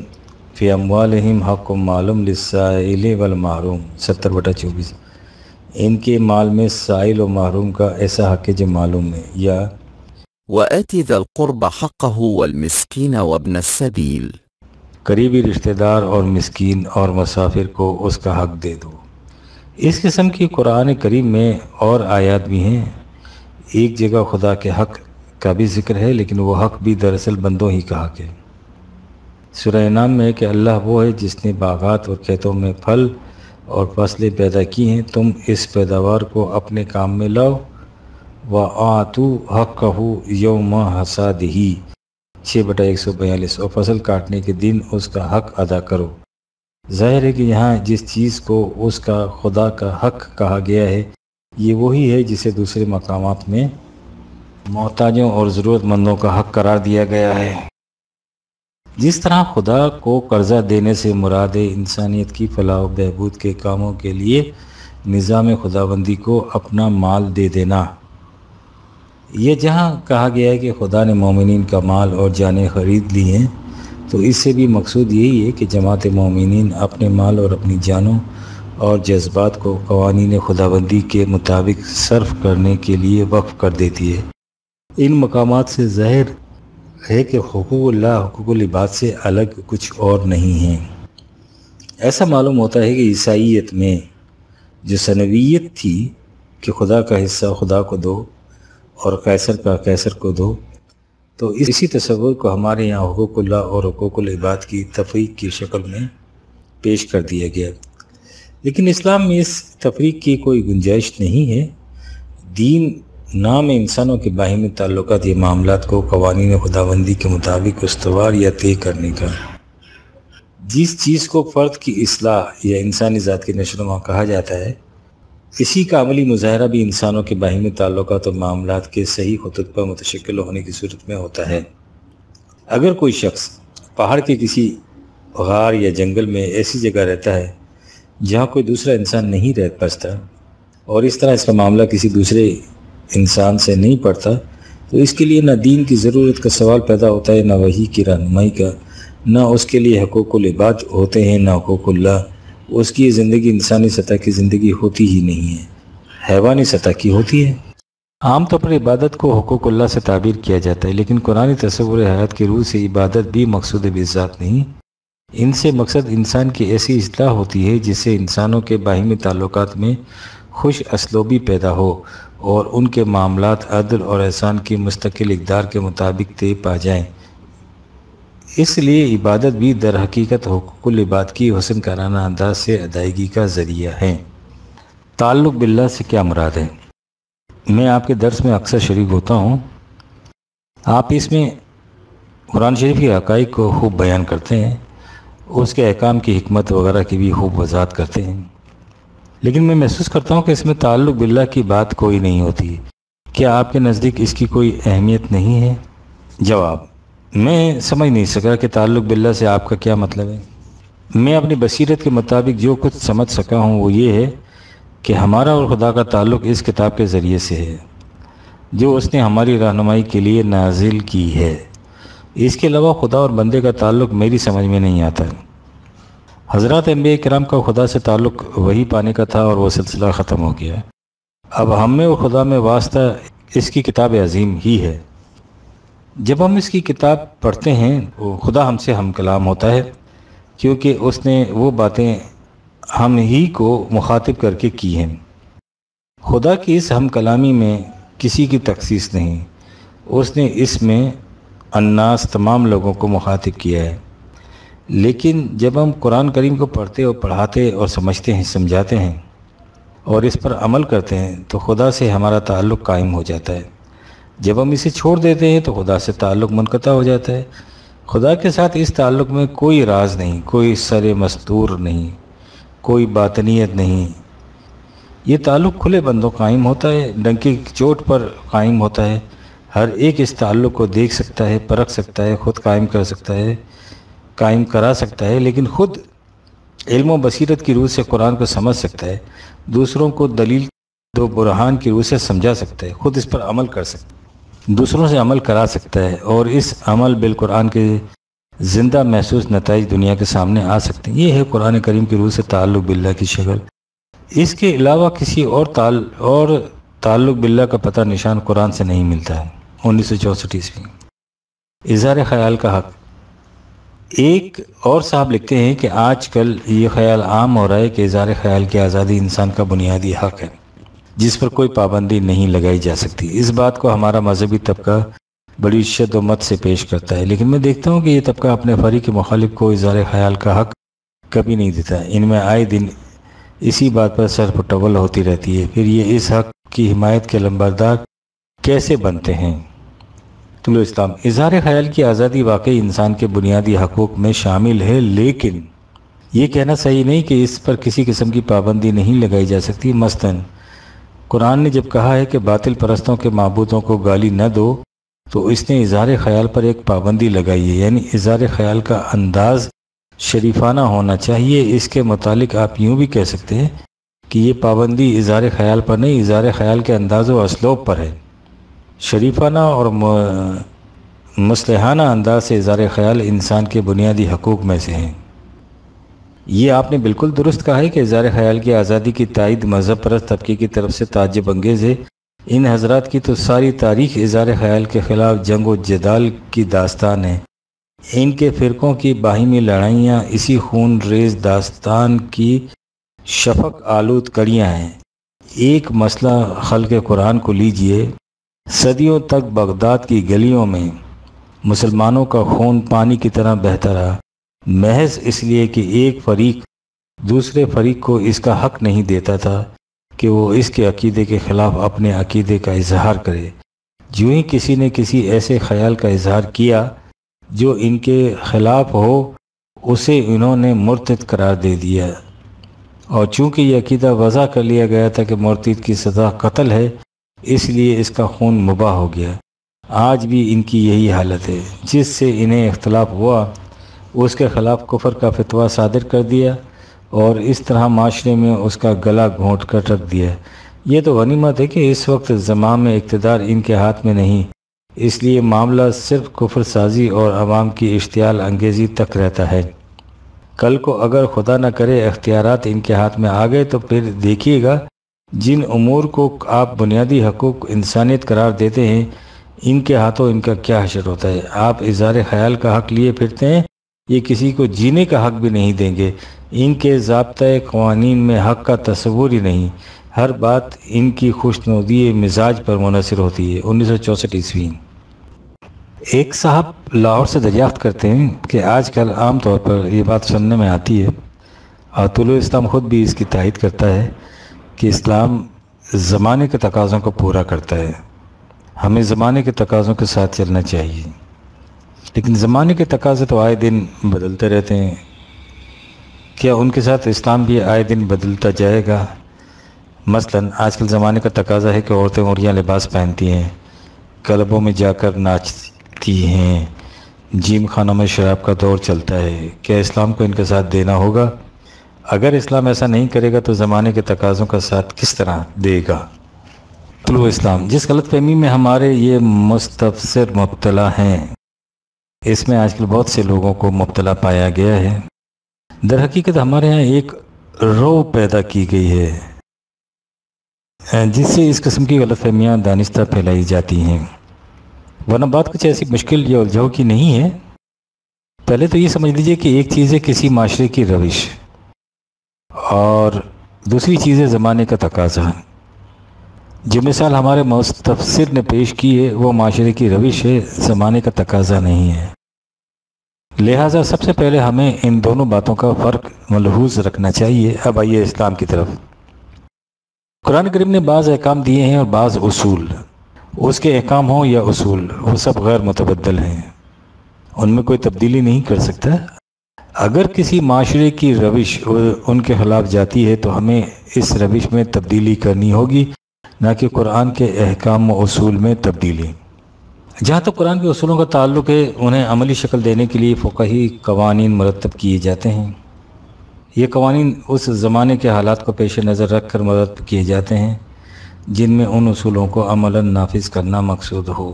Speaker 2: فی اموالہم حق معلوم للسائل والمحروم 70/24، ان کے مال میں سائل و محروم کا ایسا حق ہے جو معلوم ہے، یا
Speaker 1: وآت ذا القرب حقه والمسكين وابن السبيل،
Speaker 2: قریبی رشتہ دار اور مسکین اور مسافر کو اس کا حق دے دو۔ اس قسم کی قرآن کریم میں اور آیات بھی ہیں۔ ایک جگہ خدا کے حق کا بھی ذکر ہے، لیکن وہ حق بھی دراصل بندوں ہی کا حق ہے۔ سورہ انعام میں ہے کہ اللہ وہ ہے جس نے باغات اور کھیتوں میں پھل اور فصلیں پیدا کی ہیں، تم اس پیداوار کو اپنے کام میں لاؤ۔ وَآتُوا حَقَّهُ يَوْمَ حَصَادِهِ 6/142، اور فصل کاٹنے کے دن اس کا حق ادا کرو۔ ظاہر ہے کہ یہاں جس چیز کو اس کا خدا کا حق کہا گیا ہے، یہ وہی ہے جسے دوسرے مقامات میں محتاجوں اور ضرورت مندوں کا حق قرار دیا گیا ہے۔ جس طرح خدا کو قرضہ دینے سے مراد انسانیت کی فلاح و بہبود کے کاموں کے لیے نظام خداوندی کو اپنا مال دے دینا، یہ جہاں کہا گیا ہے کہ خدا نے مومنین کا مال اور جانیں خرید لی ہیں، تو اس سے بھی مقصود یہی ہے کہ جماعت مومنین اپنے مال اور اپنی جانوں اور جذبات کو قوانین خداوندی کے مطابق صرف کرنے کے لیے وقف کر دیتی ہے۔ ان مقامات سے ظاہر ہے کہ حقوق اللہ حقوق العباد سے الگ کچھ اور نہیں ہیں۔ ایسا معلوم ہوتا ہے کہ عیسائیت میں جو ثنویت تھی کہ خدا کا حصہ خدا کو دو اور قیصر کا قیصر کو دو، تو اسی تصور کو ہمارے یہاں حقوق اللہ اور حقوق العباد کی تفریق کی شکل میں پیش کر دیا گیا، لیکن اسلام میں اس تفریق کی کوئی گنجائش نہیں ہے۔ دین نام انسانوں کے باہمی تعلقات یا معاملات کو قوانین خداوندی کے مطابق استوار یا طے کرنے کا۔ جس چیز کو فرد کی اصلاح یا انسانی ذات کی نشو و نما کہا جاتا ہے، اسی کا عملی مظاہرہ بھی انسانوں کے باہمی تعلقات اور معاملات کے صحیح خطوط پر متشکل ہونے کی صورت میں ہوتا ہے۔ اگر کوئی شخص پہاڑ کے کسی غار یا جنگل میں ایسی جگہ رہتا ہے جہاں کوئی دوسرا انسان نہیں رہ بستا، اور اس طرح اس کا معاملہ کسی دوسرے انسان سے نہیں پڑتا، تو اس کے لیے نہ دین کی ضرورت کا سوال پیدا ہوتا ہے، نہ وحی کی رہنمائی کا، نہ اس کے لیے حقوق العباد ہوتے ہیں، نہ حقوق اللہ۔ اس کی یہ زندگی انسانی سطح کی زندگی ہوتی ہی نہیں ہے، حیوانی سطح کی ہوتی ہے۔ عام طور پر عبادت کو حقوق اللہ سے تعبیر کیا جاتا ہے، لیکن قرآن تصور حیات کی روح سے عبادت بھی مقصود بذات نہیں۔ ان سے مقصد انسان کی ایسی اصلاح ہوتی ہے جس سے انسانوں کے باہمی تعلقات میں خوش اسلوبی پیدا ہو اور ان کے معاملات عدل اور احسان کی مستقل اقدار کے مطابق طے پا جائیں۔ اس لیے عبادت بھی در حقیقت حقوق العباد کی حسن کارانہ انداز سے ادائیگی کا ذریعہ ہے۔ تعلق باللہ سے کیا مراد ہے؟ میں آپ کے درس میں اکثر شریک ہوتا ہوں، آپ اس میں قرآن شریف کے حقائق کو خوب بیان کرتے ہیں، اس کے احکام کی حکمت وغیرہ کی بھی خوب وضاحت کرتے ہیں، لیکن میں محسوس کرتا ہوں کہ اس میں تعلق باللہ کی بات کوئی نہیں ہوتی۔ کیا آپ کے نزدیک اس کی کوئی اہمیت نہیں ہے؟ جواب: میں سمجھ نہیں سکا کہ تعلق باللہ سے آپ کا کیا مطلب ہے۔ میں اپنی بصیرت کے مطابق جو کچھ سمجھ سکا ہوں وہ یہ ہے کہ ہمارا اور خدا کا تعلق اس کتاب کے ذریعے سے ہے جو اس نے ہماری رہنمائی کے لیے نازل کی ہے۔ اس کے علاوہ خدا اور بندے کا تعلق میری سمجھ میں نہیں آتا۔ حضرات انبیاء کرام کا خدا سے تعلق وہی پانے کا تھا اور وہ سلسلہ ختم ہو گیا۔ اب ہم میں اور خدا میں واسطہ اس کی کتاب عظیم ہی ہے۔ جب ہم اس کی کتاب پڑھتے ہیں وہ خدا ہم سے ہم کلام ہوتا ہے، کیونکہ اس نے وہ باتیں ہم ہی کو مخاطب کر کے کی ہیں۔ خدا کی اس ہم کلامی میں کسی کی تخصیص نہیں، اس نے اس میں الناس تمام لوگوں کو مخاطب کیا ہے۔ لیکن جب ہم قرآن کریم کو پڑھتے اور پڑھاتے اور سمجھتے ہیں، سمجھاتے ہیں اور اس پر عمل کرتے ہیں تو خدا سے ہمارا تعلق قائم ہو جاتا ہے۔ جب ہم اسے چھوڑ دیتے ہیں تو خدا سے تعلق منقطع ہو جاتا ہے۔ خدا کے ساتھ اس تعلق میں کوئی راز نہیں، کوئی سر مستور نہیں، کوئی باطنیت نہیں۔ یہ تعلق کھلے بندوں قائم ہوتا ہے، ڈنکی کی چوٹ پر قائم ہوتا ہے۔ ہر ایک اس تعلق کو دیکھ سکتا ہے، پرکھ سکتا ہے، خود قائم کر سکتا ہے، قائم کرا سکتا ہے، لیکن خود علم و بصیرت کی روح سے قرآن کو سمجھ سکتا ہے، دوسروں کو دلیل و برہان کی روح سے سمجھا سکتا ہے، خود اس پر عمل کر سکتا ہے، دوسروں سے عمل کرا سکتا ہے، اور اس عمل بالقرآن کے زندہ محسوس نتائج دنیا کے سامنے آ سکتے ہیں۔ یہ ہے قرآن کریم کی روح سے تعلق باللہ کی شکل۔ اس کے علاوہ کسی اور تعلق باللہ کا پتہ نشان قرآن سے نہیں ملتا ہے۔ 1964 اظہار خیال کا حق۔ ایک اور صاحب لکھتے ہیں کہ آج کل یہ خیال عام ہو رہا ہے کہ اظہار خیال کی آزادی انسان کا بنیادی حق ہے جس پر کوئی پابندی نہیں لگائی جا سکتی۔ اس بات کو ہمارا مذہبی طبقہ بڑی شد و مت سے پیش کرتا ہے، لیکن میں دیکھتا ہوں کہ یہ طبقہ اپنے فریق مخالف کو اظہار خیال کا حق کبھی نہیں دیتا۔ ان میں آئے دن اسی بات پر سر پٹول ہوتی رہتی ہے، پھر یہ اس حق کی حمایت کے لمبردار کیسے بنتے ہیں؟ طلوع اسلام۔ اظہار خیال کی آزادی واقعی انسان کے بنیادی حقوق میں شامل ہے، لیکن یہ کہنا صحیح نہیں کہ اس پر کسی قسم کی پابندی نہیں لگائی جا سکتی۔ مثلاً قرآن نے جب کہا ہے کہ باطل پرستوں کے معبودوں کو گالی نہ دو تو اس نے اظہار خیال پر ایک پابندی لگائی ہے، یعنی اظہار خیال کا انداز شریفانہ ہونا چاہیے۔ اس کے متعلق آپ یوں بھی کہہ سکتے ہیں کہ یہ پابندی اظہار خیال پر نہیں، اظہار خیال کے انداز و اسلوب پر ہے۔ شریفانہ اور مصلحانہ انداز سے اظہار خیال انسان کے بنیادی حقوق میں سے ہیں۔ یہ آپ نے بالکل درست کہا ہے کہ اظہار خیال کی آزادی کی تائید مذہب پرست طبقے کی طرف سے تعجب انگیز ہے۔ ان حضرات کی تو ساری تاریخ اظہار خیال کے خلاف جنگ و جدال کی داستان ہے۔ ان کے فرقوں کی باہمی لڑائیاں اسی خون ریز داستان کی شفق آلود کڑیاں ہیں۔ ایک مسئلہ خلق قرآن کو لیجئے، صدیوں تک بغداد کی گلیوں میں مسلمانوں کا خون پانی کی طرح بہتا رہا، محض اس لیے کہ ایک فریق دوسرے فریق کو اس کا حق نہیں دیتا تھا کہ وہ اس کے عقیدے کے خلاف اپنے عقیدے کا اظہار کرے۔ جو ہی کسی نے کسی ایسے خیال کا اظہار کیا جو ان کے خلاف ہو، اسے انہوں نے مرتد قرار دے دیا، اور چونکہ یہ عقیدہ وضع کر لیا گیا تھا کہ مرتد کی سزا قتل ہے، اس لیے اس کا خون مباح ہو گیا۔ آج بھی ان کی یہی حالت ہے۔ جس سے انہیں اختلاف ہوا اس کے خلاف کفر کا فتویٰ صادر کر دیا اور اس طرح معاشرے میں اس کا گلا گھونٹ کر رکھ دیا۔ یہ تو غنیمت ہے کہ اس وقت زمام اقتدار ان کے ہاتھ میں نہیں، اس لیے معاملہ صرف کفر سازی اور عوام کی اشتعال انگیزی تک رہتا ہے۔ کل کو اگر خدا نہ کرے اختیارات ان کے ہاتھ میں آ گئے تو پھر دیکھیے گا جن امور کو آپ بنیادی حقوق انسانیت قرار دیتے ہیں، ان کے ہاتھوں ان کا کیا حشر ہوتا ہے۔ آپ اظہار خیال کا حق لیے پھرتے ہیں، یہ کسی کو جینے کا حق بھی نہیں دیں گے۔ ان کے ضابطۂ قوانین میں حق کا تصور ہی نہیں، ہر بات ان کی خوشنودی مزاج پر منحصر ہوتی ہے۔ 1964 عیسوی۔ ایک صاحب لاہور سے دریافت کرتے ہیں کہ آج کل عام طور پر یہ بات سننے میں آتی ہے، اور طلوع اسلام خود بھی اس کی تائید کرتا ہے کہ اسلام زمانے کے تقاضوں کو پورا کرتا ہے، ہمیں زمانے کے تقاضوں کے ساتھ چلنا چاہیے۔ لیکن زمانے کے تقاضے تو آئے دن بدلتے رہتے ہیں، کیا ان کے ساتھ اسلام بھی آئے دن بدلتا جائے گا؟ مثلا آج کل زمانے کا تقاضا ہے کہ عورتیں عریاں لباس پہنتی ہیں، کلبوں میں جا کر ناچتی ہیں، جیم خانوں میں شراب کا دور چلتا ہے۔ کیا اسلام کو ان کے ساتھ دینا ہوگا؟ اگر اسلام ایسا نہیں کرے گا تو زمانے کے تقاضوں کا ساتھ کس طرح دے گا؟ طلوع اسلام۔ جس غلط فہمی میں ہمارے یہ مستفسر مبتلا ہیں، اس میں آج کل بہت سے لوگوں کو مبتلا پایا گیا ہے۔ در حقیقت ہمارے ہاں ایک رو پیدا کی گئی ہے جس سے اس قسم کی غلط فہمیاں دانستہ پھیلائی جاتی ہیں، ورنہ بات کچھ ایسی مشکل یا الجھاؤ کی نہیں ہے۔ پہلے تو یہ سمجھ لیجئے کہ ایک چیز ہے کسی معاشرے کی روش، اور دوسری چیز ہے زمانے کا تقاضا۔ جو مثال ہمارے مستفسر نے پیش کی ہے وہ معاشرے کی روش ہے، زمانے کا تقاضا نہیں ہے۔ لہٰذا سب سے پہلے ہمیں ان دونوں باتوں کا فرق ملحوظ رکھنا چاہیے۔ اب آئیے اسلام کی طرف۔ قرآن کریم نے بعض احکام دیے ہیں اور بعض اصول، اس کے احکام ہوں یا اصول، وہ سب غیر متبدل ہیں، ان میں کوئی تبدیلی نہیں کر سکتا۔ اگر کسی معاشرے کی روش ان کے خلاف جاتی ہے تو ہمیں اس روش میں تبدیلی کرنی ہوگی، نہ کہ قرآن کے احکام و اصول میں تبدیلی۔ جہاں تک قرآن کے اصولوں کا تعلق ہے، انہیں عملی شکل دینے کے لیے فقہی قوانین مرتب کیے جاتے ہیں۔ یہ قوانین اس زمانے کے حالات کو پیش نظر رکھ کر مرتب کیے جاتے ہیں جن میں ان اصولوں کو عملاً نافذ کرنا مقصود ہو۔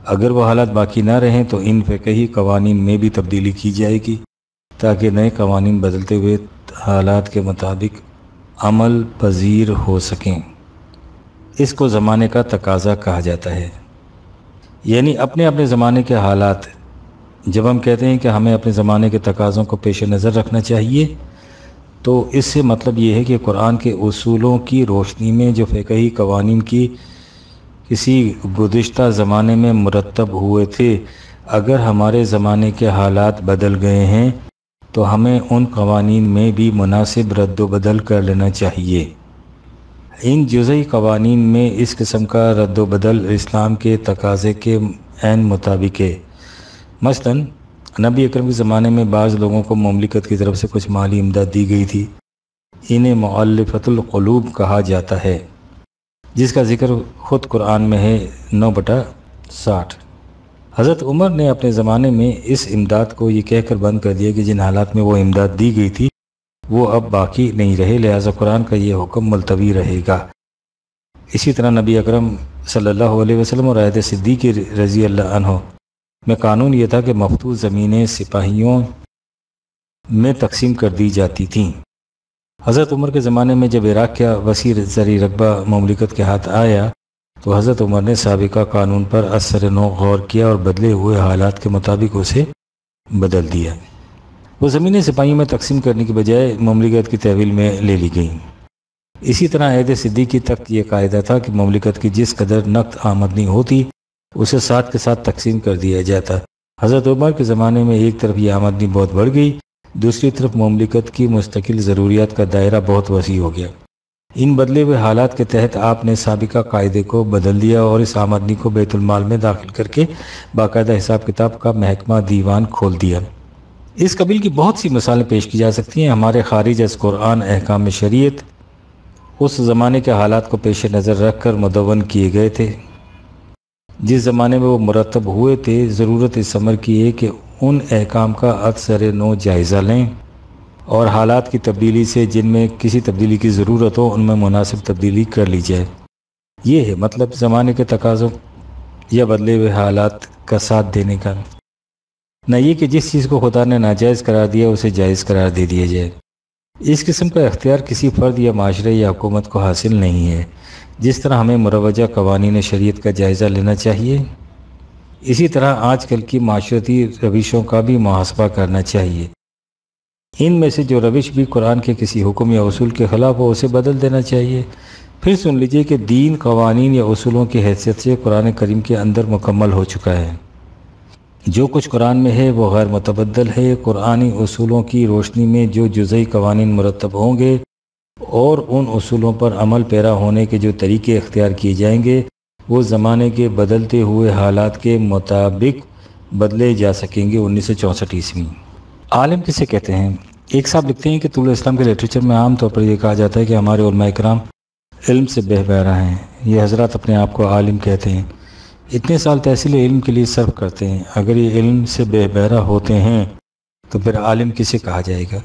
Speaker 2: اگر وہ حالات باقی نہ رہیں تو ان فقہی قوانین میں بھی تبدیلی کی جائے گی تاکہ نئے قوانین بدلتے ہوئے حالات کے مطابق عمل پذیر ہو سکیں۔ اس کو زمانے کا تقاضا کہا جاتا ہے، یعنی اپنے اپنے زمانے کے حالات۔ جب ہم کہتے ہیں کہ ہمیں اپنے زمانے کے تقاضوں کو پیش نظر رکھنا چاہیے تو اس سے مطلب یہ ہے کہ قرآن کے اصولوں کی روشنی میں جو فقہی قوانین کی کسی گزشتہ زمانے میں مرتب ہوئے تھے، اگر ہمارے زمانے کے حالات بدل گئے ہیں تو ہمیں ان قوانین میں بھی مناسب رد و بدل کر لینا چاہیے۔ ان جزئی قوانین میں اس قسم کا رد و بدل اسلام کے تقاضے کے عین مطابق ہے۔ مثلا نبی اکرم کے زمانے میں بعض لوگوں کو مملکت کی طرف سے کچھ مالی امداد دی گئی تھی، انہیں مؤلفۃ القلوب کہا جاتا ہے، جس کا ذکر خود قرآن میں ہے 9/60۔ حضرت عمر نے اپنے زمانے میں اس امداد کو یہ کہہ کر بند کر دیا کہ جن حالات میں وہ امداد دی گئی تھی وہ اب باقی نہیں رہے، لہٰذا قرآن کا یہ حکم ملتوی رہے گا۔ اسی طرح نبی اکرم صلی اللہ علیہ وسلم اور عہد صدیق رضی اللہ عنہ میں قانون یہ تھا کہ مفتوح زمینیں سپاہیوں میں تقسیم کر دی جاتی تھیں۔ حضرت عمر کے زمانے میں جب عراق کا وسیع زرعی رقبہ مملکت کے ہاتھ آیا تو حضرت عمر نے سابقہ قانون پر اثر نو غور کیا اور بدلے ہوئے حالات کے مطابق اسے بدل دیا۔ وہ زمینیں سپاہیوں میں تقسیم کرنے کی بجائے مملکت کی تحویل میں لے لی گئیں۔ اسی طرح عہد صدیقی تک یہ قاعدہ تھا کہ مملکت کی جس قدر نقد آمدنی ہوتی اسے ساتھ کے ساتھ تقسیم کر دیا جاتا۔ حضرت عمر کے زمانے میں ایک طرف یہ آمدنی بہت بڑھ گئی، دوسری طرف مملکت کی مستقل ضروریات کا دائرہ بہت وسیع ہو گیا۔ ان بدلے ہوئے حالات کے تحت آپ نے سابقہ قاعدے کو بدل دیا اور اس آمدنی کو بیت المال میں داخل کر کے باقاعدہ حساب کتاب کا محکمہ دیوان کھول دیا۔ اس قبیل کی بہت سی مثالیں پیش کی جا سکتی ہیں۔ ہمارے خارج از قرآن احکام شریعت اس زمانے کے حالات کو پیش نظر رکھ کر مدون کیے گئے تھے جس زمانے میں وہ مرتب ہوئے تھے۔ ضرورت اس امر کی ہے کہ ان احکام کا اکثر نو جائزہ لیں اور حالات کی تبدیلی سے جن میں کسی تبدیلی کی ضرورت ہو ان میں مناسب تبدیلی کر لی جائے۔ یہ ہے مطلب زمانے کے تقاضوں یا بدلے ہوئے حالات کا ساتھ دینے کا، نہ یہ کہ جس چیز کو خدا نے ناجائز قرار دیا اسے جائز قرار دے دیا جائے۔ اس قسم کا اختیار کسی فرد یا معاشرے یا حکومت کو حاصل نہیں ہے۔ جس طرح ہمیں مروجہ قوانین شریعت کا جائزہ لینا چاہیے، اسی طرح آج کل کی معاشرتی روشوں کا بھی محاسبہ کرنا چاہیے۔ ان میں سے جو روش بھی قرآن کے کسی حکم یا اصول کے خلاف ہو اسے بدل دینا چاہیے۔ پھر سن لیجئے کہ دین قوانین یا اصولوں کی حیثیت سے قرآن کریم کے اندر مکمل ہو چکا ہے۔ جو کچھ قرآن میں ہے وہ غیر متبدل ہے۔ قرآنی اصولوں کی روشنی میں جو جزئی قوانین مرتب ہوں گے اور ان اصولوں پر عمل پیرا ہونے کے جو طریقے اختیار کیے جائیں گے وہ زمانے کے بدلتے ہوئے حالات کے مطابق بدلے جا سکیں گے۔ 1964 عالم کسے کہتے ہیں؟ ایک صاحب لکھتے ہیں کہ طول اسلام کے لٹریچر میں عام طور پر یہ کہا جاتا ہے کہ ہمارے علماء کرام علم سے بے بہرہ ہیں۔ یہ حضرات اپنے آپ کو عالم کہتے ہیں، اتنے سال تحصیل علم کے لیے صرف کرتے ہیں۔ اگر یہ علم سے بے بہرہ ہوتے ہیں تو پھر عالم کسے کہا جائے گا؟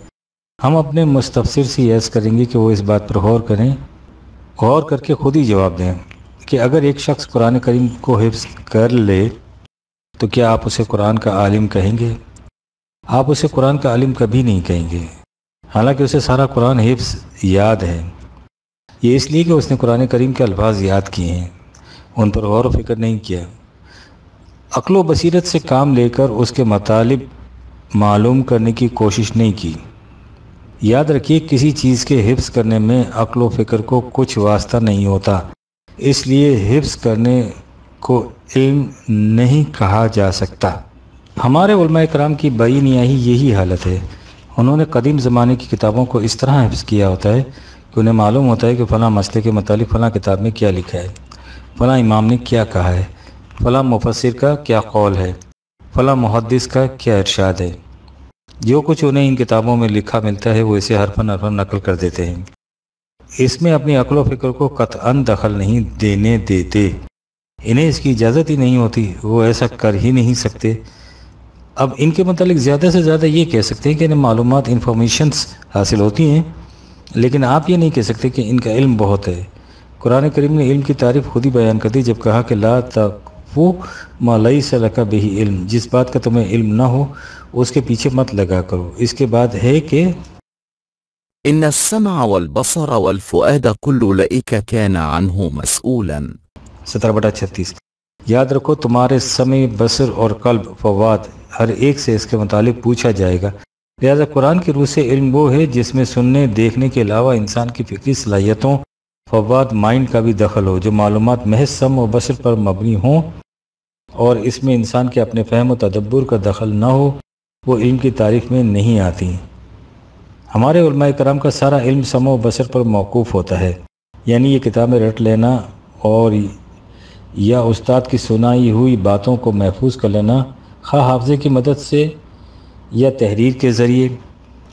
Speaker 2: ہم اپنے مستفسر سے عرض کریں گے کہ وہ اس بات پر غور کریں، غور کر کے خود ہی جواب دیں کہ اگر ایک شخص قرآن کریم کو حفظ کر لے تو کیا آپ اسے قرآن کا عالم کہیں گے؟ آپ اسے قرآن کا عالم کبھی نہیں کہیں گے، حالانکہ اسے سارا قرآن حفظ یاد ہے۔ یہ اس لیے کہ اس نے قرآن کریم کے الفاظ یاد کیے ہیں، ان پر غور و فکر نہیں کیا، عقل و بصیرت سے کام لے کر اس کے مطالب معلوم کرنے کی کوشش نہیں کی۔ یاد رکھیے کسی چیز کے حفظ کرنے میں عقل و فکر کو کچھ واسطہ نہیں ہوتا، اس لیے حفظ کرنے کو علم نہیں کہا جا سکتا۔ ہمارے علماء کرام کی بے نیاہی یہی حالت ہے۔ انہوں نے قدیم زمانے کی کتابوں کو اس طرح حفظ کیا ہوتا ہے کہ انہیں معلوم ہوتا ہے کہ فلاں مسئلے کے متعلق فلاں کتاب میں کیا لکھا ہے، فلاں امام نے کیا کہا ہے، فلاں مفسر کا کیا قول ہے، فلاں محدث کا کیا ارشاد ہے۔ جو کچھ انہیں ان کتابوں میں لکھا ملتا ہے وہ اسے حرفاً نقل کر دیتے ہیں، اس میں اپنی عقل و فکر کو قطعاً دخل نہیں دینے دیتے۔ انہیں اس کی اجازت ہی نہیں ہوتی، وہ ایسا کر ہی نہیں سکتے۔ اب ان کے متعلق زیادہ سے زیادہ یہ کہہ سکتے ہیں کہ انہیں معلومات انفارمیشنز حاصل ہوتی ہیں، لیکن آپ یہ نہیں کہہ سکتے کہ ان کا علم بہت ہے۔ قرآن کریم نے علم کی تعریف خود ہی بیان کر دی جب کہا کہ لا تقفو ما لیس لک بہ علم، جس بات کا تمہیں علم نہ ہو اس کے پیچھے مت لگا کرو۔ اس کے بعد ہے کہ
Speaker 1: إن السمع والبصر والفؤاد كل أولئك كان عنه مسؤولا۔
Speaker 2: 17/36 یاد رکھو تمہارے سمع، بصر اور قلب، فواد، ہر ایک سے اس کے متعلق پوچھا جائے گا۔ لہذا قرآن کی روح سے علم وہ ہے جس میں سننے دیکھنے کے علاوہ انسان کی فکری صلاحیتوں، فواد، مائنڈ کا بھی دخل ہو، جو معلومات محض سمع و بصر پر مبنی ہوں اور اس میں انسان کے اپنے فہم و تدبر کا دخل نہ ہو، وہ علم کی تعریف میں نہیں آتی۔ ہمارے علماء کرام کا سارا علم سمع و بصر پر موقوف ہوتا ہے، یعنی یہ کتابیں رٹ لینا اور یا استاد کی سنائی ہوئی باتوں کو محفوظ کر لینا، خواہ حافظے کی مدد سے یا تحریر کے ذریعے،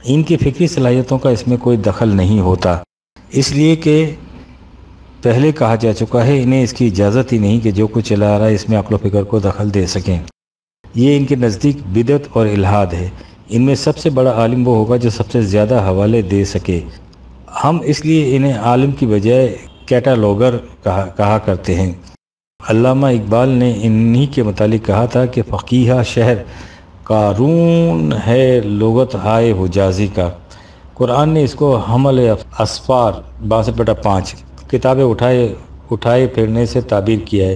Speaker 2: ان کی فکری صلاحیتوں کا اس میں کوئی دخل نہیں ہوتا، اس لیے کہ پہلے کہا جا چکا ہے انہیں اس کی اجازت ہی نہیں کہ جو کچھ چلا آ رہا ہے اس میں عقل و فکر کو دخل دے سکیں۔ یہ ان کے نزدیک بدعت اور الحاد ہے۔ ان میں سب سے بڑا عالم وہ ہوگا جو سب سے زیادہ حوالے دے سکے۔ ہم اس لیے انہیں عالم کی بجائے کیٹالوگر کہا کرتے ہیں۔ علامہ اقبال نے انہی کے متعلق کہا تھا کہ فقیہ شہر قارون ہے لغت ہائے حجازی کا۔ قرآن نے اس کو حمل اسفار 62/5 کتابیں اٹھائے پھرنے سے تعبیر کیا ہے۔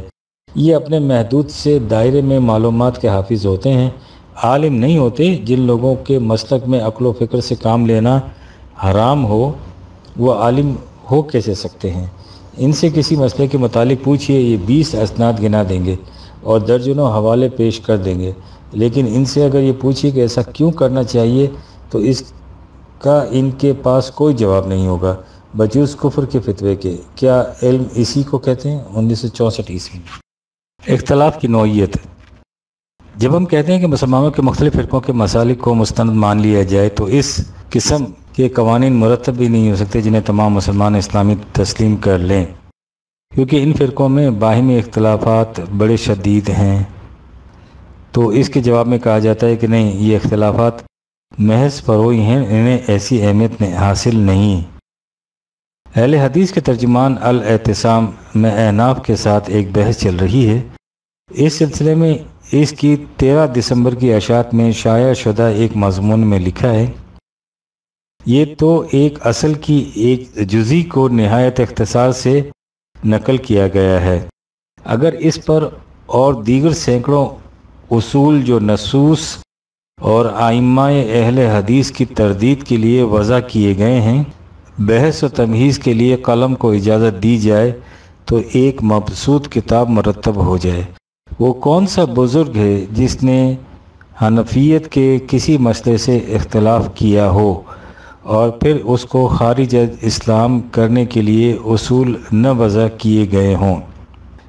Speaker 2: یہ اپنے محدود سے دائرے میں معلومات کے حافظ ہوتے ہیں، عالم نہیں ہوتے۔ جن لوگوں کے مسلک میں عقل و فکر سے کام لینا حرام ہو وہ عالم ہو کیسے سکتے ہیں؟ ان سے کسی مسئلے کے متعلق پوچھئے، یہ 20 اسناد گنا دیں گے اور درجنوں حوالے پیش کر دیں گے، لیکن ان سے اگر یہ پوچھئے کہ ایسا کیوں کرنا چاہیے تو اس کا ان کے پاس کوئی جواب نہیں ہوگا۔ بجوز کفر کے فتوے کے، کیا علم اسی کو کہتے ہیں؟ 1964 اختلاف کی نوعیت۔ جب ہم کہتے ہیں کہ مسلمانوں کے مختلف فرقوں کے مسالک کو مستند مان لیا جائے تو اس قسم کے قوانین مرتب بھی نہیں ہو سکتے جنہیں تمام مسلمان اسلامی تسلیم کر لیں، کیونکہ ان فرقوں میں باہمی اختلافات بڑے شدید ہیں۔ تو اس کے جواب میں کہا جاتا ہے کہ نہیں، یہ اختلافات محض فروعی ہیں، انہیں ایسی اہمیت حاصل نہیں۔ اہل حدیث کے ترجمان الاعتصام میں احناف کے ساتھ ایک بحث چل رہی ہے۔ اس سلسلے میں اس کی 13 دسمبر کی اشاعت میں شائع شدہ ایک مضمون میں لکھا ہے، یہ تو ایک اصل کی ایک جزی کو نہایت اختصار سے نقل کیا گیا ہے، اگر اس پر اور دیگر سینکڑوں اصول جو نصوص اور ائمہ اہل حدیث کی تردید کے لیے وضع کیے گئے ہیں، بحث و تمہیز کے لیے قلم کو اجازت دی جائے تو ایک مبسوط کتاب مرتب ہو جائے۔ وہ کون سا بزرگ ہے جس نے حنفیت کے کسی مسئلے سے اختلاف کیا ہو اور پھر اس کو خارج اسلام کرنے کے لیے اصول نہ وضع کیے گئے ہوں؟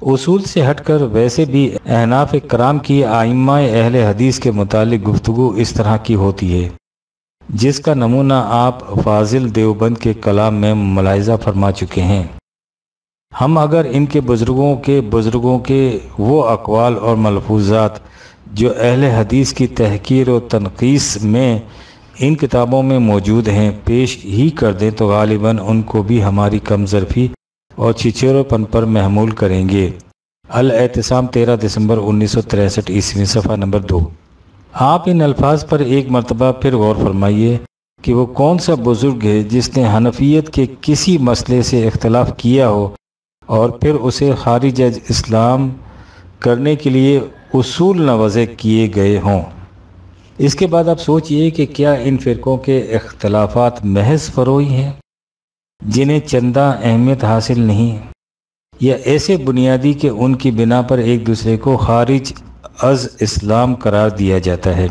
Speaker 2: اصول سے ہٹ کر ویسے بھی احناف کرام کی ائمہ اہل حدیث کے متعلق گفتگو اس طرح کی ہوتی ہے، جس کا نمونہ آپ فاضل دیوبند کے کلام میں ملاحظہ فرما چکے ہیں۔ ہم اگر ان کے بزرگوں کے وہ اقوال اور ملفوظات جو اہل حدیث کی تحقیر و تنقیص میں ان کتابوں میں موجود ہیں پیش ہی کر دیں تو غالباً ان کو بھی ہماری کم ظرفی اور چھچیرو پن پر محمول کریں گے۔ الاعتصام 13 دسمبر 1963 صفحہ نمبر 2۔ آپ ان الفاظ پر ایک مرتبہ پھر غور فرمائیے کہ وہ کون سا بزرگ ہے جس نے حنفیت کے کسی مسئلے سے اختلاف کیا ہو اور پھر اسے خارج اسلام کرنے کے لیے اصول نہ وضع کیے گئے ہوں۔ اس کے بعد آپ سوچئے کہ کیا ان فرقوں کے اختلافات محض فروعی ہیں جنہیں چندہ اہمیت حاصل نہیں، یا ایسے بنیادی کہ ان کی بنا پر ایک دوسرے کو خارج از اسلام قرار دیا جاتا ہے؟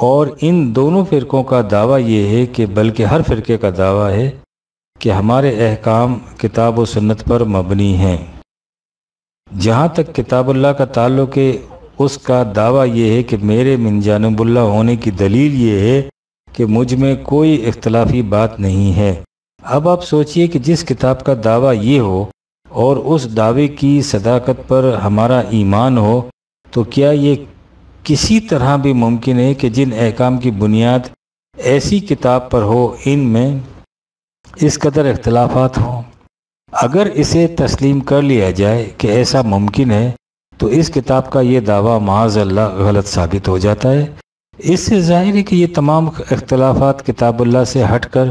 Speaker 2: اور ان دونوں فرقوں کا دعویٰ یہ ہے کہ بلکہ ہر فرقے کا دعویٰ ہے کہ ہمارے احکام کتاب و سنت پر مبنی ہیں۔ جہاں تک کتاب اللہ کا تعلق ہے، اس کا دعویٰ یہ ہے کہ میرے من جانب اللہ ہونے کی دلیل یہ ہے کہ مجھ میں کوئی اختلافی بات نہیں ہے۔ اب آپ سوچئے کہ جس کتاب کا دعویٰ یہ ہو اور اس دعوے کی صداقت پر ہمارا ایمان ہو، تو کیا یہ کسی طرح بھی ممکن ہے کہ جن احکام کی بنیاد ایسی کتاب پر ہو ان میں اس قدر اختلافات ہوں؟ اگر اسے تسلیم کر لیا جائے کہ ایسا ممکن ہے تو اس کتاب کا یہ دعویٰ معاذ اللہ غلط ثابت ہو جاتا ہے۔ اس سے ظاہر ہے کہ یہ تمام اختلافات کتاب اللہ سے ہٹ کر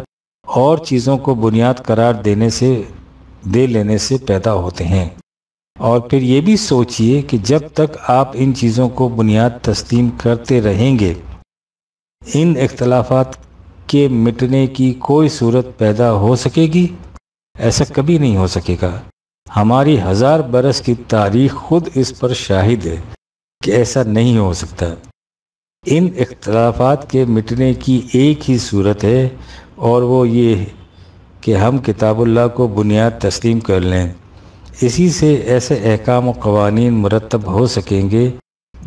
Speaker 2: اور چیزوں کو بنیاد قرار دے لینے سے پیدا ہوتے ہیں۔ اور پھر یہ بھی سوچئے کہ جب تک آپ ان چیزوں کو بنیاد تسلیم کرتے رہیں گے، ان اختلافات کے مٹنے کی کوئی صورت پیدا ہو سکے گی؟ ایسا کبھی نہیں ہو سکے گا۔ ہماری 1000 برس کی تاریخ خود اس پر شاہد ہے کہ ایسا نہیں ہو سکتا۔ ان اختلافات کے مٹنے کی ایک ہی صورت ہے، اور وہ یہ کہ ہم کتاب اللہ کو بنیاد تسلیم کر لیں۔ اسی سے ایسے احکام و قوانین مرتب ہو سکیں گے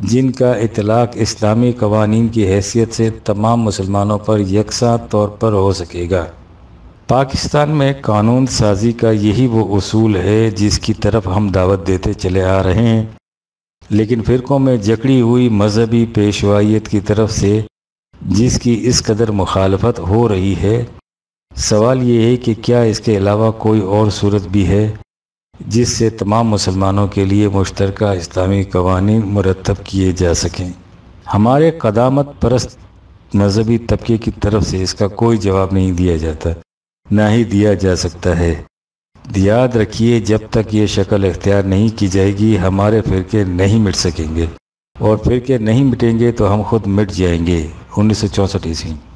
Speaker 2: جن کا اطلاق اسلامی قوانین کی حیثیت سے تمام مسلمانوں پر یکساں طور پر ہو سکے گا۔ پاکستان میں قانون سازی کا یہی وہ اصول ہے جس کی طرف ہم دعوت دیتے چلے آ رہے ہیں، لیکن فرقوں میں جکڑی ہوئی مذہبی پیشوائیت کی طرف سے جس کی اس قدر مخالفت ہو رہی ہے، سوال یہ ہے کہ کیا اس کے علاوہ کوئی اور صورت بھی ہے جس سے تمام مسلمانوں کے لیے مشترکہ اسلامی قوانین مرتب کیے جا سکیں؟ ہمارے قدامت پرست مذہبی طبقے کی طرف سے اس کا کوئی جواب نہیں دیا جاتا، نہ ہی دیا جا سکتا ہے۔ یاد رکھیے، جب تک یہ شکل اختیار نہیں کی جائے گی ہمارے فرقے نہیں مٹ سکیں گے، اور فرقے نہیں مٹیں گے تو ہم خود مٹ جائیں گے۔ 1964 ء